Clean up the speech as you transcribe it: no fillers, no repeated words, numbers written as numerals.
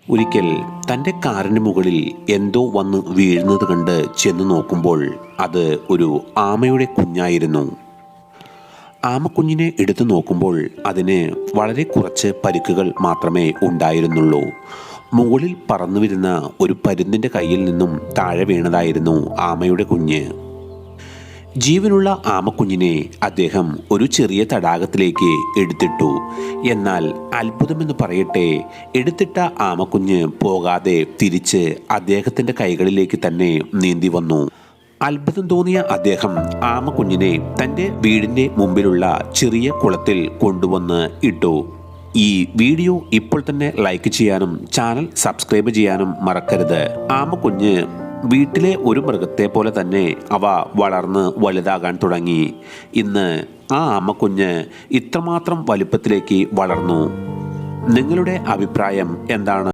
ഒരിക്കൽ തൻ്റെ കാറിന് മുകളിൽ എന്തോ വന്ന് വീഴുന്നത് കണ്ട് ചെന്ന് നോക്കുമ്പോൾ അത് ഒരു ആമയുടെ കുഞ്ഞായിരുന്നു. ആമക്കുഞ്ഞിനെ എടുത്തു നോക്കുമ്പോൾ അതിന് വളരെ കുറച്ച് പരിക്കുകൾ മാത്രമേ ഉണ്ടായിരുന്നുള്ളൂ. മുകളിൽ പറന്നു വരുന്ന ഒരു പരുന്തിൻ്റെ കയ്യിൽ നിന്നും താഴെ വീണതായിരുന്നു ആമയുടെ കുഞ്ഞ്. ജീവനുള്ള ആമക്കുഞ്ഞിനെ അദ്ദേഹം ഒരു ചെറിയ തടാകത്തിലേക്ക് എടുത്തിട്ടു. എന്നാൽ അത്ഭുതമെന്ന് പറയട്ടെ, എടുത്തിട്ട ആമക്കുഞ്ഞ് പോകാതെ തിരിച്ച് അദ്ദേഹത്തിൻ്റെ കൈകളിലേക്ക് തന്നെ നീന്തി വന്നു. അത്ഭുതം തോന്നിയ അദ്ദേഹം ആമക്കുഞ്ഞിനെ തൻ്റെ വീടിൻ്റെ മുമ്പിലുള്ള ചെറിയ കുളത്തിൽ കൊണ്ടുവന്ന് ഇട്ടു. ഈ വീഡിയോ ഇപ്പോൾ തന്നെ ലൈക്ക് ചെയ്യാനും ചാനൽ സബ്സ്ക്രൈബ് ചെയ്യാനും മറക്കരുത്. ആമക്കുഞ്ഞ് വീട്ടിലെ ഒരു മൃഗത്തെ പോലെ തന്നെ അവ വളർന്ന് വലുതാകാൻ തുടങ്ങി. ഇന്ന് ആ ആമക്കുഞ്ഞ് ഇത്രമാത്രം വലുപ്പത്തിലേക്ക് വളർന്നു. നിങ്ങളുടെ അഭിപ്രായം എന്താണ്?